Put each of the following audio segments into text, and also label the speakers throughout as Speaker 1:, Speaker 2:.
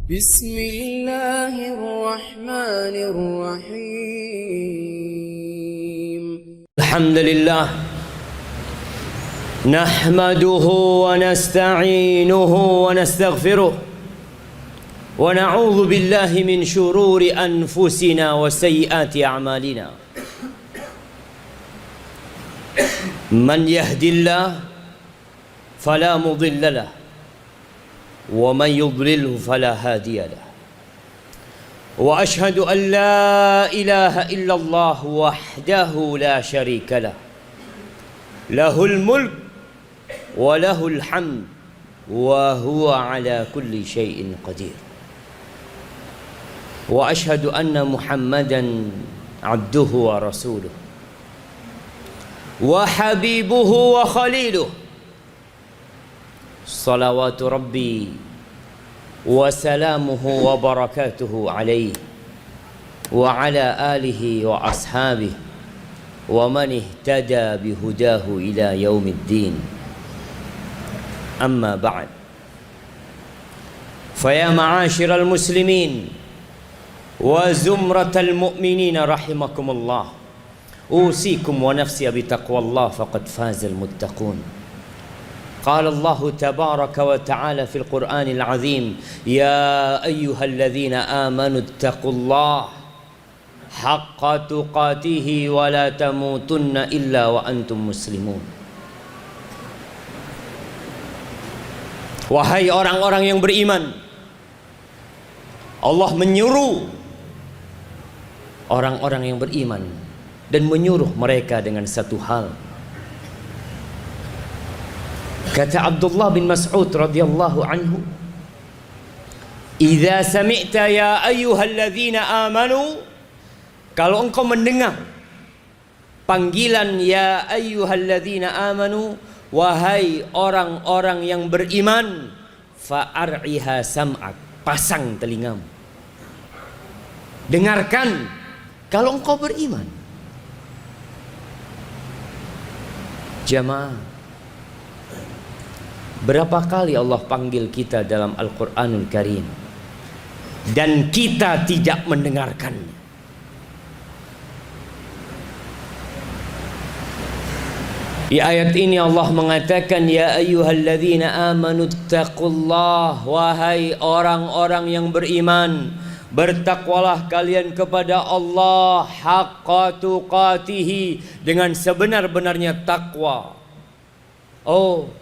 Speaker 1: بسم الله الرحمن الرحيم
Speaker 2: الحمد لله نحمده ونستعينه ونستغفره ونعوذ بالله من شرور أنفسنا وسيئات أعمالنا من يهد الله فلا مضل له ومن يضلله فلا هادي له وأشهد أن لا إله إلا الله وحده لا شريك له له الملك وله الحمد وهو على كل شيء قدير وأشهد أن محمدا عبده ورسوله وحبيبه وخليله صلوات ربي وسلامه وبركاته عليه وعلى آله وأصحابه ومن اهتدى بهداه إلى يوم الدين أما بعد فيا معاشر المسلمين وزمرة المؤمنين رحمكم الله أوصيكم ونفسي بتقوى الله فقد فاز المتقون قال الله تبارك وتعالى في القرآن العظيم يا أيها الذين آمنوا اتقوا الله حق تقاته ولا تموتن إلا وأنتم مسلمون. Wahai orang-orang yang beriman, Allah menyuruh orang-orang yang beriman dan menyuruh mereka dengan satu hal. Kata Abdullah bin Mas'ud radhiyallahu anhu, "Idza sami'ta ya ayyuhalladzina amanu," kalau engkau mendengar panggilan ya ayyuhalladzina amanu, wahai orang-orang yang beriman, fa'ar'iha sam'ak, pasang telingamu. Dengarkan kalau engkau beriman. Jamaah, berapa kali Allah panggil kita dalam Al-Quranul Karim dan kita tidak mendengarkannya. Di ayat ini Allah mengatakan ya ayyuhalladzina amanu taqullah, wahai orang-orang yang beriman, bertakwalah kalian kepada Allah haqqa tuqatihi, dengan sebenar-benarnya takwa. Oh,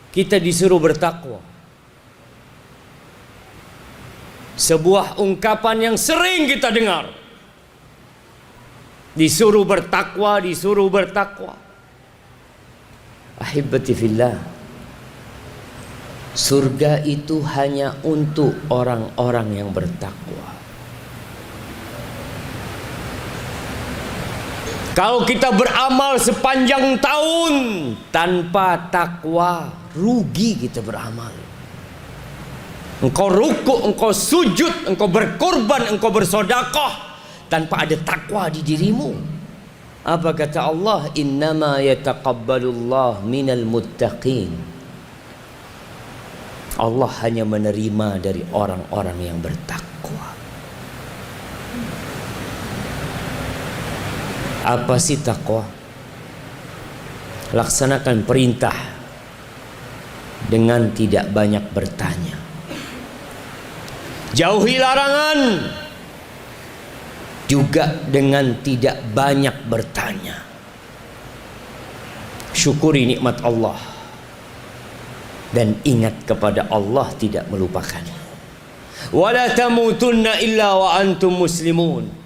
Speaker 2: kita disuruh bertakwa. Sebuah ungkapan yang sering kita dengar. Disuruh bertakwa, disuruh bertakwa. Ahibati fillah, surga itu hanya untuk orang-orang yang bertakwa. Kalau kita beramal sepanjang tahun tanpa takwa, rugi kita beramal. Engkau rukuk, engkau sujud, engkau berkorban, engkau bersedekah tanpa ada takwa di dirimu. Apa kata Allah? Innama yataqabbalullah minal muttaqin. Allah hanya menerima dari orang-orang yang bertakwa. Apa sih takwa? Laksanakan perintah dengan tidak banyak bertanya. Jauhi larangan juga dengan tidak banyak bertanya. Syukuri nikmat Allah dan ingat kepada Allah, tidak melupakan. Wala tamutunna illa wa antum muslimun.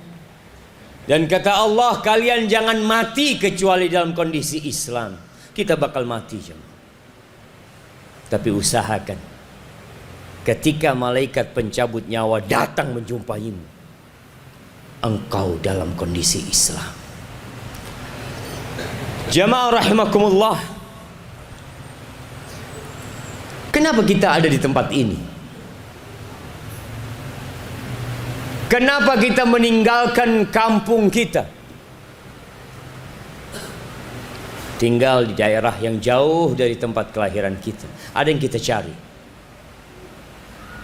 Speaker 2: Dan kata Allah, kalian jangan mati kecuali dalam kondisi Islam. Kita bakal mati, jemaah. Tapi usahakan ketika malaikat pencabut nyawa datang menjumpaimu, engkau dalam kondisi Islam. Jamaah rahimakumullah, kenapa kita ada di tempat ini? Kenapa kita meninggalkan kampung kita, tinggal di daerah yang jauh dari tempat kelahiran kita? Ada yang kita cari,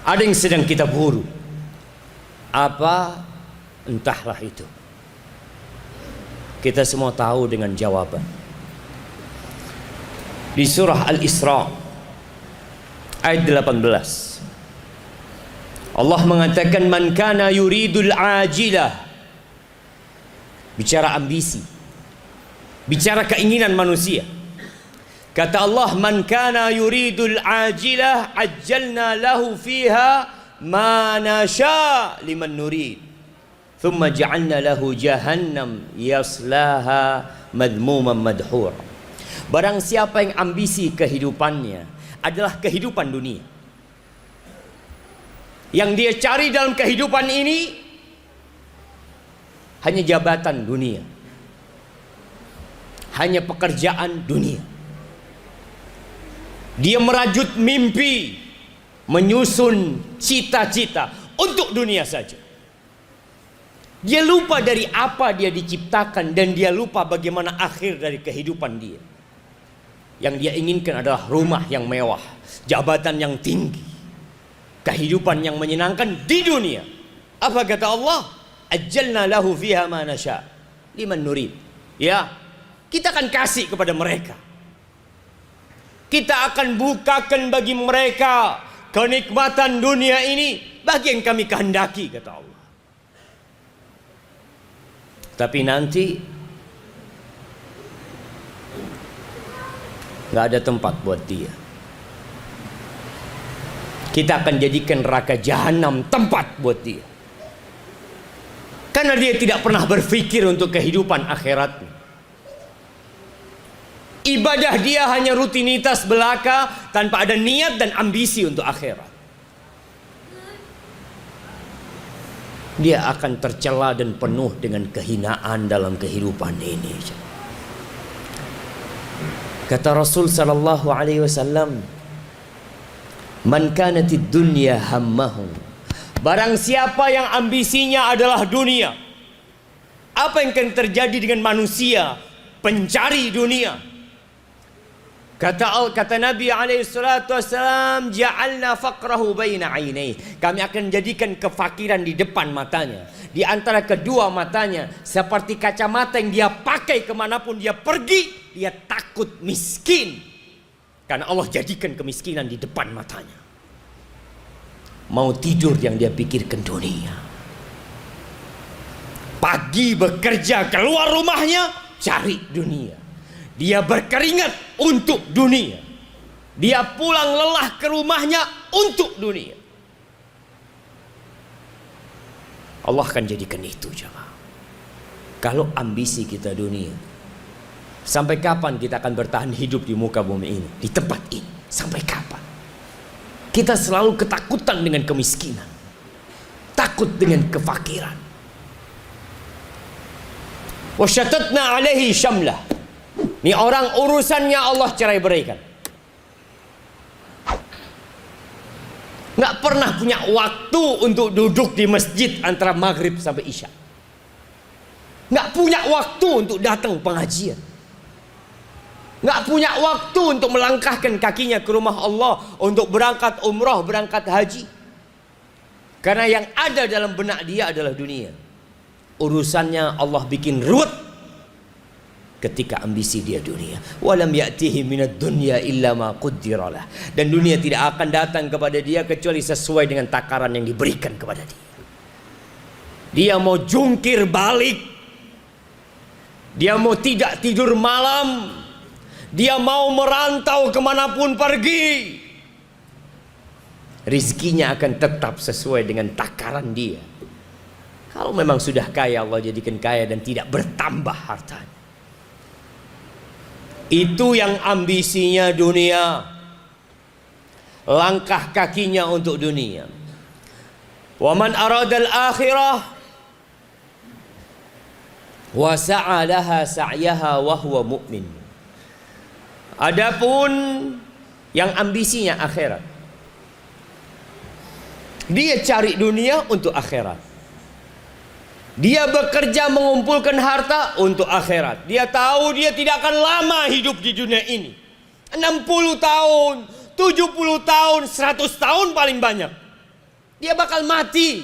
Speaker 2: Ada yang sedang kita buru. Apa? Entahlah itu. Kita semua tahu dengan jawaban. Di surah Al-Isra ayat 18, Allah mengatakan, man kana yuridul ajilah. Bicara ambisi, bicara keinginan manusia. Kata Allah, man kana yuridul ajilah ajjalna lahu fiha ma nasha liman nurid thumma ja'alna lahu jahannam yaslaha madhmuman madhura. Barang siapa yang ambisi kehidupannya adalah kehidupan dunia, yang dia cari dalam kehidupan ini hanya jabatan dunia, hanya pekerjaan dunia. Dia merajut mimpi, menyusun cita-cita untuk dunia saja. Dia lupa dari apa dia diciptakan, dan dia lupa bagaimana akhir dari kehidupan dia. Yang dia inginkan adalah rumah yang mewah, jabatan yang tinggi, kehidupan yang menyenangkan di dunia. Apa kata Allah? Ajjalna lahu fiha ma nasha liman nurid. Ya, kita akan kasih kepada mereka. Kita akan bukakan bagi mereka kenikmatan dunia ini bagi yang kami kehendaki, kata Allah. Tapi nanti nggak ada tempat buat dia. Kita akan jadikan neraka jahanam tempat buat dia, karena dia tidak pernah berpikir untuk kehidupan akhiratnya. Ibadah dia hanya rutinitas belaka tanpa ada niat dan ambisi untuk akhirat. Dia akan tercela dan penuh dengan kehinaan dalam kehidupan ini. Kata Rasul sallallahu alaihi wasallam, man kanatid dunya hammahu. Barang siapa yang ambisinya adalah dunia, apa yang akan terjadi dengan manusia pencari dunia? Kata Nabi alaihi salatu wasallam, ja'alna faqrahu baina ainai. Kami akan jadikan kefakiran di depan matanya, di antara kedua matanya, seperti kacamata yang dia pakai kemanapun dia pergi. Dia takut miskin, karena Allah jadikan kemiskinan di depan matanya. Mau tidur yang dia pikirkan dunia. Pagi bekerja, keluar rumahnya cari dunia. Dia berkeringat untuk dunia. Dia pulang lelah ke rumahnya untuk dunia. Allah akan jadikan itu, jemaah. Kalau ambisi kita dunia, sampai kapan kita akan bertahan hidup di muka bumi ini, di tempat ini? Sampai kapan? Kita selalu ketakutan dengan kemiskinan, takut dengan kefakiran. Wasyatatna alaihi syamlah. Ini orang urusannya Allah cerai beraikan. Nggak pernah punya waktu untuk duduk di masjid antara maghrib sampai isya. Nggak punya waktu untuk datang pengajian. Nggak punya waktu untuk melangkahkan kakinya ke rumah Allah, untuk berangkat umrah, berangkat haji. Karena yang ada dalam benak dia adalah dunia. Urusannya Allah bikin ruwet ketika ambisi dia dunia. Walam ya'tihi minad dunya illa ma qaddaralah. Dan dunia tidak akan datang kepada dia kecuali sesuai dengan takaran yang diberikan kepada dia. Dia mau jungkir balik, dia mau tidak tidur malam, dia mau merantau kemanapun pergi, rizkinya akan tetap sesuai dengan takaran dia. Kalau memang sudah kaya, Allah jadikan kaya dan tidak bertambah hartanya. Itu yang ambisinya dunia, langkah kakinya untuk dunia. Wa man aradal akhirah wa sa'a laha sa'yaha wa huwa mu'min. Adapun yang ambisinya akhirat, dia cari dunia untuk akhirat. Dia bekerja mengumpulkan harta untuk akhirat. Dia tahu dia tidak akan lama hidup di dunia ini. 60 tahun, 70 tahun, 100 tahun paling banyak. Dia bakal mati.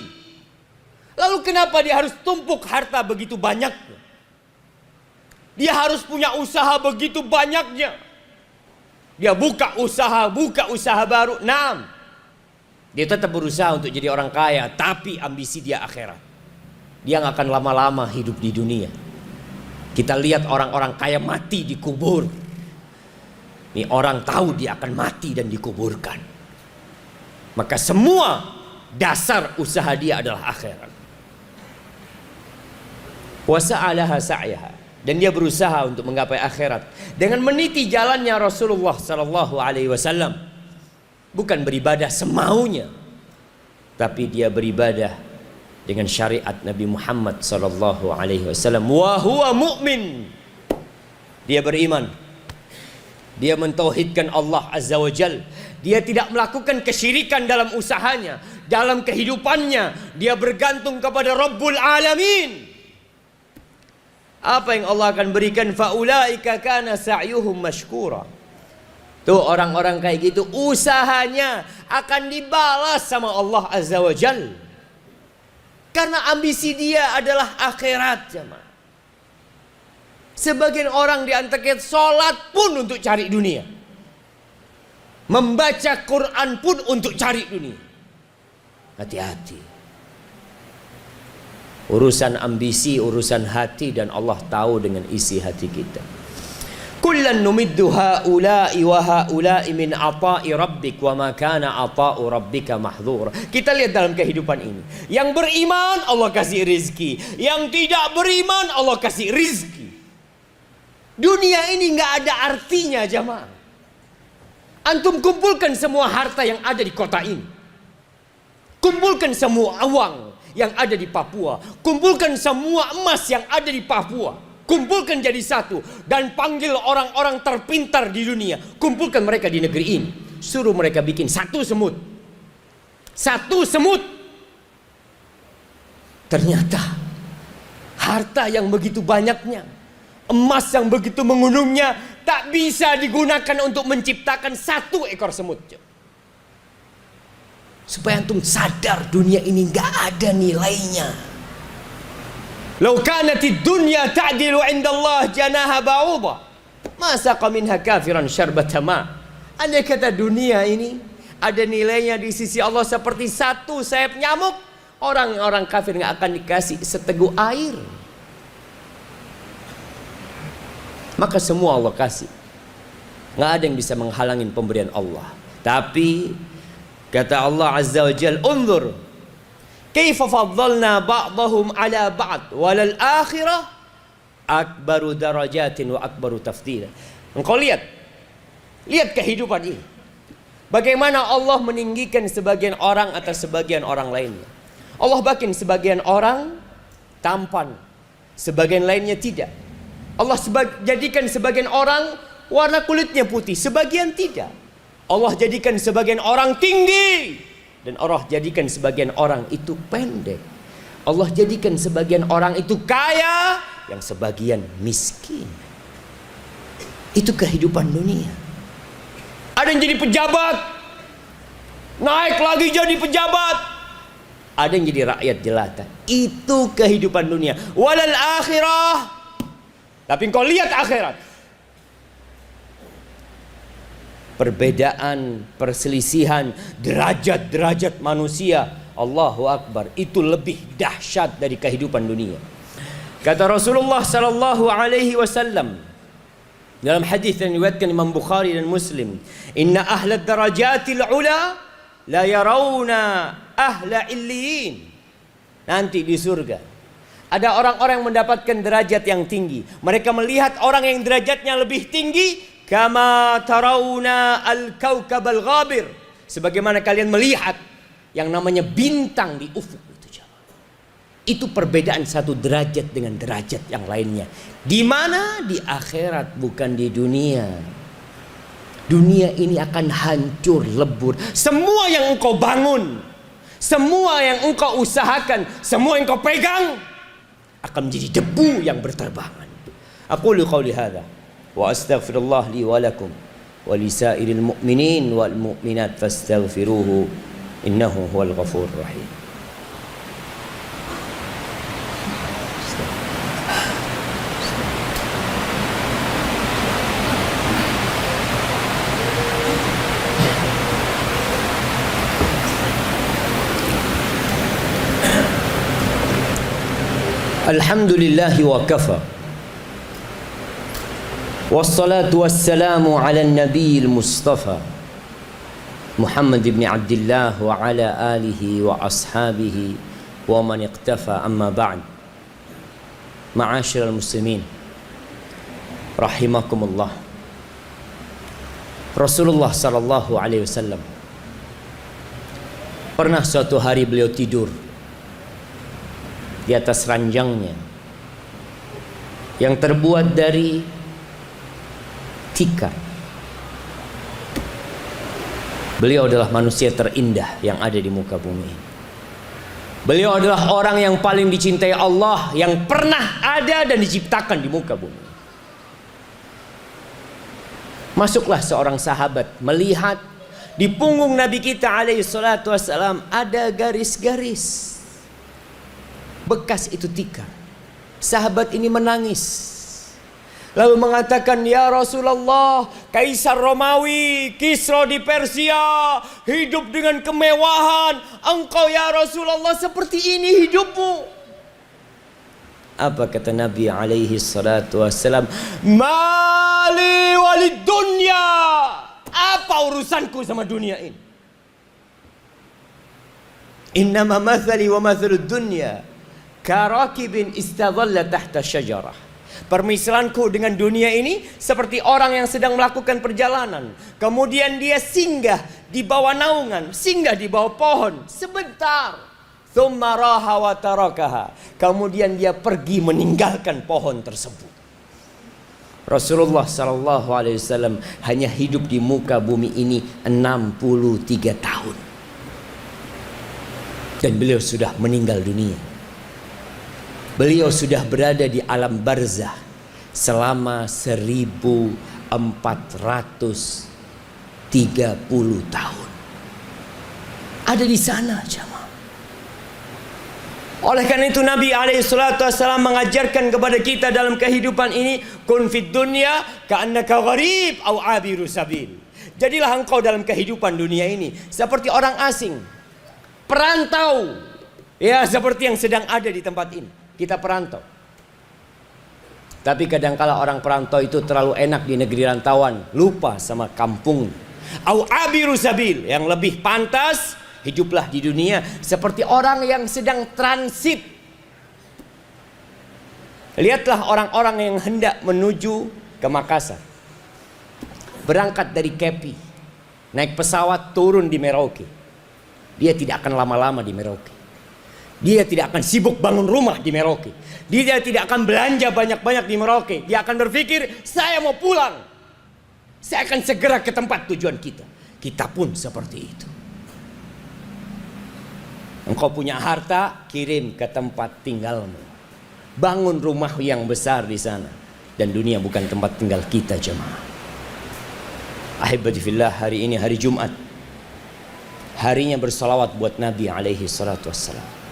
Speaker 2: Lalu kenapa dia harus tumpuk harta begitu banyaknya? Dia harus punya usaha begitu banyaknya. Dia buka usaha baru. Naam. Dia tetap berusaha untuk jadi orang kaya, tapi ambisi dia akhirat. Dia nggak akan lama-lama hidup di dunia. Kita lihat orang-orang kaya mati dikubur. Ini orang tahu dia akan mati dan dikuburkan. Maka semua dasar usaha dia adalah akhirat. Wa sa'alaha sa'yaha, dan dia berusaha untuk menggapai akhirat dengan meniti jalannya Rasulullah sallallahu alaihi wasallam. Bukan beribadah semaunya, tapi dia beribadah dengan syariat Nabi Muhammad sallallahu alaihi wasallam. Wa huwa mu'min. Dia beriman. Dia mentauhidkan Allah Azza wa Jal. Dia tidak melakukan kesyirikan dalam usahanya, dalam kehidupannya. Dia bergantung kepada Rabbul Alamin. Apa yang Allah akan berikan? Faulaika kana sa'yuhum mashkura. Tuh orang-orang kayak gitu, usahanya akan dibalas sama Allah Azza wa Jal. Karena ambisi dia adalah akhirat, jemaah. Sebagian orang di antara kita sholat pun untuk cari dunia, membaca Quran pun untuk cari dunia. Hati-hati. Urusan ambisi, urusan hati, dan Allah tahu dengan isi hati kita. Kullan numiddu haula'i wa haula'i min ata'i rabbik wa ma kana ata'u rabbika mahdzura. Kita lihat dalam kehidupan ini. Yang beriman Allah kasih rizki, yang tidak beriman Allah kasih rizki. Dunia ini nggak ada artinya, jamaah. Antum kumpulkan semua harta yang ada di kota ini. Kumpulkan semua uang yang ada di Papua. Kumpulkan semua emas yang ada di Papua. Kumpulkan jadi satu. Dan panggil orang-orang terpintar di dunia. Kumpulkan mereka di negeri ini. Suruh mereka bikin satu semut. Satu semut. Ternyata harta yang begitu banyaknya, emas yang begitu menggunungnya, tak bisa digunakan untuk menciptakan satu ekor semut. Supaya antum sadar dunia ini gak ada nilainya. Lau kanatid dunya ta'dilu indallah janaha ba'udha ma saqa minha kafiran syarbata ma. Andai kata dunia ini ada nilainya di sisi Allah seperti satu sayap nyamuk, orang-orang kafir gak akan dikasih seteguk air. Maka semua Allah kasih. Gak ada yang bisa menghalangin pemberian Allah. Tapi kata Allah Azza wa Jal, unzur kaifa faddalna ba'dahum ala ba'd walal akhirah akbaru darajatin wa akbaru tafdila. Engkau lihat kehidupan ini, bagaimana Allah meninggikan sebagian orang atas sebagian orang lainnya. Allah bikin sebagian orang tampan, sebagian lainnya tidak. Allah jadikan sebagian orang warna kulitnya putih, sebagian tidak. Allah jadikan sebagian orang tinggi, dan Allah jadikan sebagian orang itu pendek. Allah jadikan sebagian orang itu kaya, yang sebagian miskin. Itu kehidupan dunia. Ada yang jadi pejabat, naik lagi jadi pejabat. Ada yang jadi rakyat jelata. Itu kehidupan dunia. Walal akhirah. Tapi engkau lihat akhirat. Perbedaan, perselisihan, derajat-derajat manusia, Allahu Akbar, itu lebih dahsyat dari kehidupan dunia. Kata Rasulullah sallallahu alaihi wasallam dalam hadis yang diriwayatkan Imam Bukhari dan Muslim, inna ahla darajatil ula la yarawna ahla illiyin. Nanti di surga ada orang-orang yang mendapatkan derajat yang tinggi. Mereka melihat orang yang derajatnya lebih tinggi, kama tarawna al-kaukab al-ghabir, sebagaimana kalian melihat yang namanya bintang di ufuk itu. Itu perbedaan satu derajat dengan derajat yang lainnya. Di mana? Di akhirat, bukan di dunia. Dunia ini akan hancur lebur. Semua yang engkau bangun, semua yang engkau usahakan, semua yang engkau pegang akan menjadi debu yang berterbangan. Aqulu qawli hadza wa astaghfirullah li wa lakum wa lisairil mu'minin wal mu'minat fastaghfiruhu innahu huwal ghafurur rahim. Alhamdulillahi wa kafa, wassalatu wassalamu ala nabiyil mustafa Muhammad ibn Abdullah wa ala alihi wa ashabihi wa man iqtafa, amma ba'd. Ma'asyiral muslimin rahimakumullah. Rasulullah sallallahu alaihi wasallam pernah suatu hari beliau tidur di atas ranjangnya yang terbuat dari tikar. Beliau adalah manusia terindah yang ada di muka bumi. Beliau adalah orang yang paling dicintai Allah yang pernah ada dan diciptakan di muka bumi. Masuklah seorang sahabat melihat di punggung Nabi kita alaihi salatu wassalam ada garis-garis. Bekas itu tikar. Sahabat ini menangis, lalu mengatakan, ya Rasulullah, Kaisar Romawi, Kisra di Persia hidup dengan kemewahan. Engkau ya Rasulullah seperti ini hidupmu. Apa kata Nabi alaihi salatu wassalam? Mali walid dunya. Apa urusanku sama dunia ini? Innama mathali wa mathalud dunya karakibin istadhalla tahta syajarah. Permisalanku dengan dunia ini seperti orang yang sedang melakukan perjalanan, kemudian dia singgah di bawah naungan, singgah di bawah pohon sebentar, thumma raha wa tarakaha, kemudian dia pergi meninggalkan pohon tersebut. Rasulullah sallallahu alaihi wasallam hanya hidup di muka bumi ini 63 tahun dan beliau sudah meninggal dunia. Beliau sudah berada di alam barzah selama 1430 tahun. Ada di sana jemaah. Oleh karena itu Nabi alaihi salatu wasallam mengajarkan kepada kita dalam kehidupan ini, kun fid dunya ka'annaka gharib au abiru sabil. Jadilah engkau dalam kehidupan dunia ini seperti orang asing, perantau. Ya, seperti yang sedang ada di tempat ini. Kita perantau. Tapi kadangkala orang perantau itu terlalu enak di negeri rantauan, lupa sama kampung. Au abiru sabil, yang lebih pantas hiduplah di dunia seperti orang yang sedang transit. Lihatlah orang-orang yang hendak menuju ke Makassar, berangkat dari Kepi, naik pesawat turun di Merauke. Dia tidak akan lama-lama di Merauke. Dia tidak akan sibuk bangun rumah di Merauke. Dia tidak akan belanja banyak-banyak di Merauke. Dia akan berpikir, saya mau pulang. Saya akan segera ke tempat tujuan kita. Kita pun seperti itu. Engkau punya harta, kirim ke tempat tinggalmu. Bangun rumah yang besar di sana. Dan dunia bukan tempat tinggal kita jemaah. Ahibati fillah, hari ini hari Jumat. Harinya bersalawat buat Nabi alaihi salatu wassalam.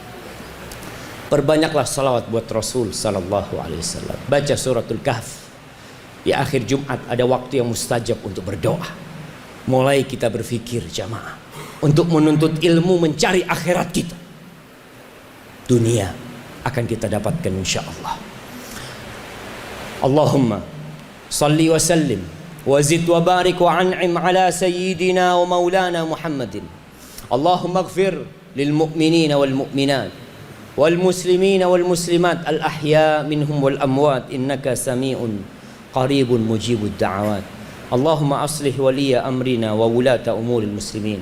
Speaker 2: Perbanyaklah salawat buat Rasul sallallahu alaihi wasallam. Baca suratul Kahf. Di akhir Jumat ada waktu yang mustajab untuk berdoa. Mulai kita berpikir jamaah untuk menuntut ilmu, mencari akhirat kita. Dunia akan kita dapatkan insyaallah. Allahumma salli wa sallim wa zid wa barik wa an'im ala sayyidina wa maulana Muhammadin. Allahumma ighfir lil mu'minina wal mu'minat والمسلمين والمسلمات الأحياء منهم والأموات إنك سميع قريب مجيب الدعوات. اللهم أصلح ولي أمرنا وولاة أمور المسلمين.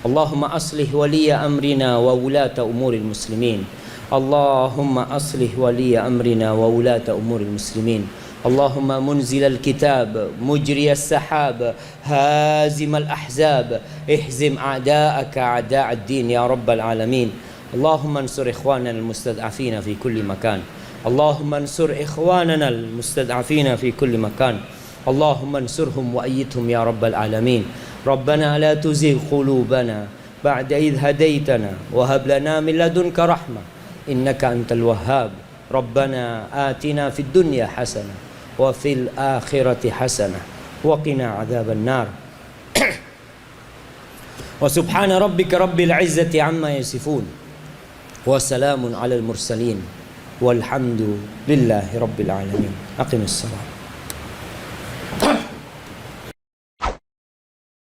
Speaker 2: اللهم أصلح ولي أمرنا وولاة أمور المسلمين. اللهم أصلح ولي أمرنا وولاة أمور المسلمين. اللهم منزل الكتاب مجري السحاب هازم الأحزاب اهزم أعداءك أعداء الدين يا رب العالمين. اللهم انصر إخواننا المستضعفين في كل مكان. اللهم انصر إخواننا المستضعفين في كل مكان. اللهم انصرهم وأيدهم يا رب العالمين. ربنا لا تزغ قلوبنا ba'da idh hadaitana wa hab lana min ladunka rahmah innaka antal wahhab. Rabbana atina fid dunya hasanah wa fil akhirati hasanah wa qina adzaban nar. Wa subhana rabbika rabbil izzati amma yasifun wa salamun alal mursalin walhamdulillahi rabbil alamin. Aqimus salat.